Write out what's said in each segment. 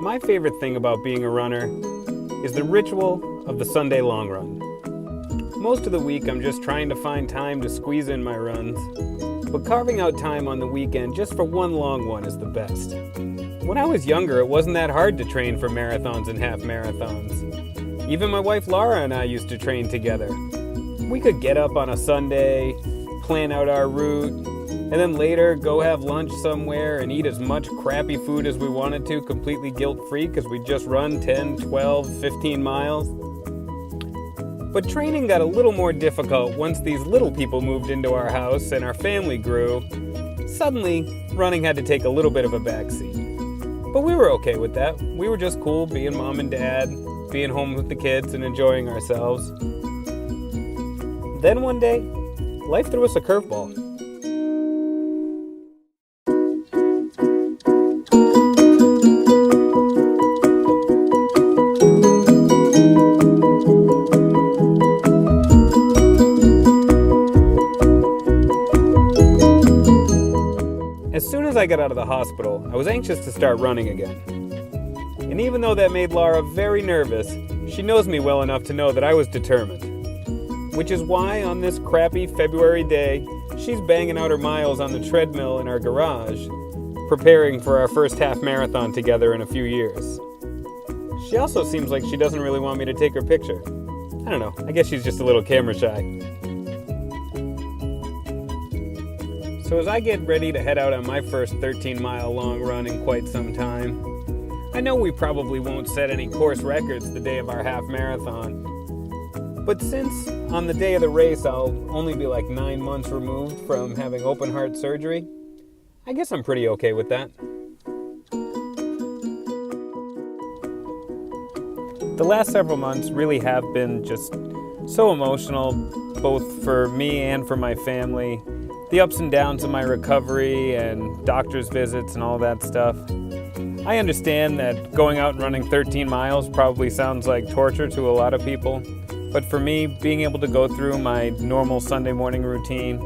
My favorite thing about being a runner is the ritual of the Sunday long run. Most of the week I'm just trying to find time to squeeze in my runs, but carving out time on the weekend just for one long one is the best. When I was younger, it wasn't that hard to train for marathons and half marathons. Even my wife Laura and I used to train together. We could get up on a Sunday, plan out our route, and then later go have lunch somewhere and eat as much crappy food as we wanted to, completely guilt-free because we'd just run 10, 12, 15 miles. But training got a little more difficult once these little people moved into our house and our family grew. Suddenly, running had to take a little bit of a backseat. But we were okay with that. We were just cool being mom and dad, being home with the kids and enjoying ourselves. Then one day, life threw us a curveball. As soon as I got out of the hospital, I was anxious to start running again. And even though that made Laura very nervous, she knows me well enough to know that I was determined. Which is why on this crappy February day, she's banging out her miles on the treadmill in our garage, preparing for our first half marathon together in a few years. She also seems like she doesn't really want me to take her picture. I don't know, I guess she's just a little camera shy. So as I get ready to head out on my first 13-mile long run in quite some time, I know we probably won't set any course records the day of our half marathon. But since on the day of the race I'll only be like 9 months removed from having open heart surgery, I guess I'm pretty okay with that. The last several months really have been just so emotional, both for me and for my family. The ups and downs of my recovery and doctor's visits and all that stuff. I understand that going out and running 13 miles probably sounds like torture to a lot of people, but for me, being able to go through my normal Sunday morning routine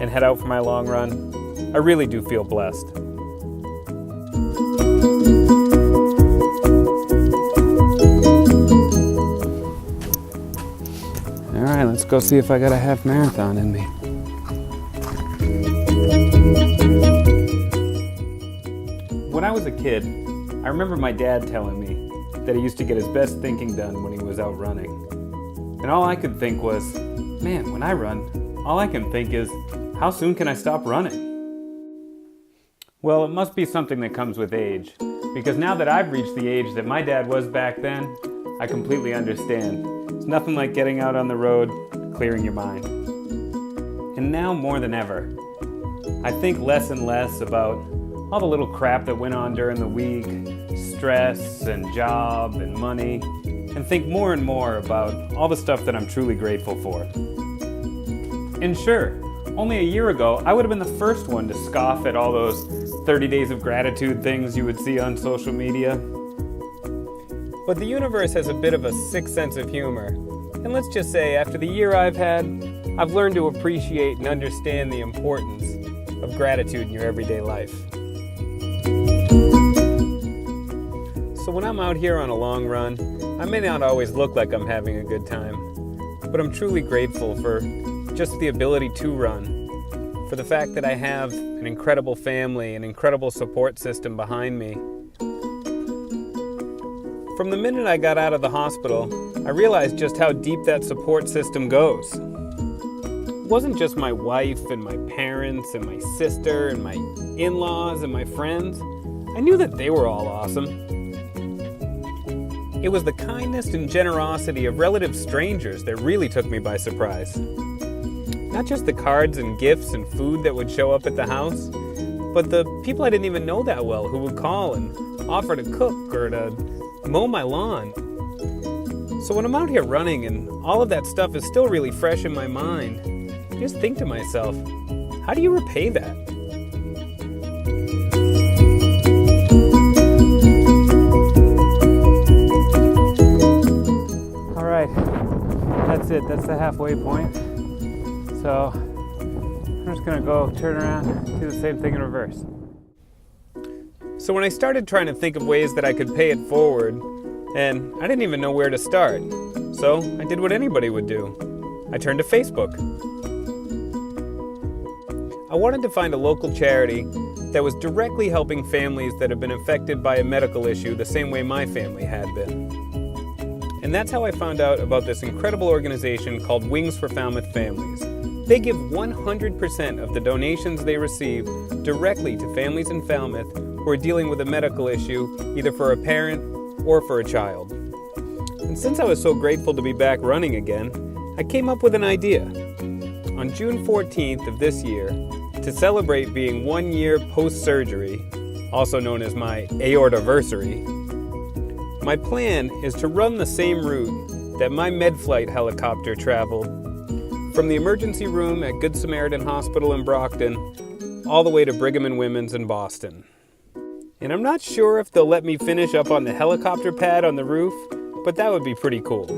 and head out for my long run, I really do feel blessed. All right, let's go see if I got a half marathon in me. When I was a kid, I remember my dad telling me that he used to get his best thinking done when he was out running. And all I could think was, man, when I run, all I can think is, how soon can I stop running? Well, it must be something that comes with age, because now that I've reached the age that my dad was back then, I completely understand. It's nothing like getting out on the road, clearing your mind. And now more than ever, I think less and less about all the little crap that went on during the week, stress and job and money, and think more and more about all the stuff that I'm truly grateful for. And sure, only a year ago, I would have been the first one to scoff at all those 30 days of gratitude things you would see on social media. But the universe has a bit of a sick sense of humor. And let's just say, after the year I've had, I've learned to appreciate and understand the importance of gratitude in your everyday life. So when I'm out here on a long run, I may not always look like I'm having a good time, but I'm truly grateful for just the ability to run, for the fact that I have an incredible family, an incredible support system behind me. From the minute I got out of the hospital, I realized just how deep that support system goes. It wasn't just my wife and my parents and my sister and my in-laws and my friends. I knew that they were all awesome. It was the kindness and generosity of relative strangers that really took me by surprise. Not just the cards and gifts and food that would show up at the house, but the people I didn't even know that well who would call and offer to cook or to mow my lawn. So when I'm out here running and all of that stuff is still really fresh in my mind, I just think to myself, how do you repay that? That's it, that's the halfway point. So I'm just gonna go turn around, do the same thing in reverse. So when I started trying to think of ways that I could pay it forward, and I didn't even know where to start, so I did what anybody would do. I turned to Facebook. I wanted to find a local charity that was directly helping families that have been affected by a medical issue the same way my family had been. And that's how I found out about this incredible organization called Wings for Falmouth Families. They give 100% of the donations they receive directly to families in Falmouth who are dealing with a medical issue, either for a parent or for a child. And since I was so grateful to be back running again, I came up with an idea. On June 14th of this year, to celebrate being 1 year post-surgery, also known as my aortaversary, my plan is to run the same route that my MedFlight helicopter traveled from the emergency room at Good Samaritan Hospital in Brockton all the way to Brigham and Women's in Boston. And I'm not sure if they'll let me finish up on the helicopter pad on the roof, but that would be pretty cool.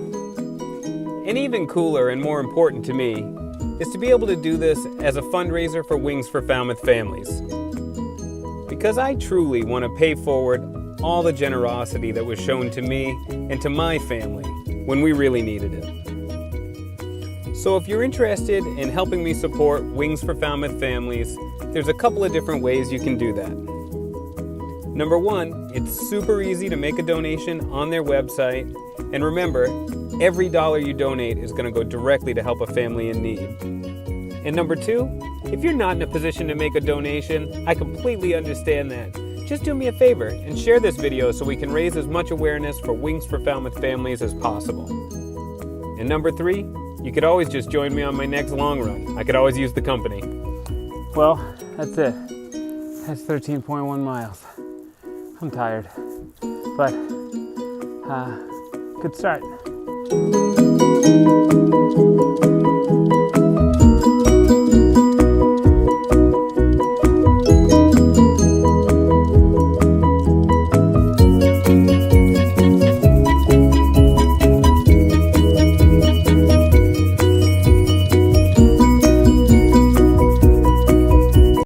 And even cooler and more important to me is to be able to do this as a fundraiser for Wings for Falmouth Families. Because I truly want to pay forward all the generosity that was shown to me and to my family when we really needed it. So if you're interested in helping me support Wings for Falmouth Families, there's a couple of different ways you can do that. Number one, it's super easy to make a donation on their website. And remember, every dollar you donate is going to go directly to help a family in need. And number two, if you're not in a position to make a donation, I completely understand that. Just do me a favor and share this video so we can raise as much awareness for Wings for Falmouth Families as possible. And number three, you could always just join me on my next long run. I could always use the company. Well, that's it. That's 13.1 miles. I'm tired, but good start.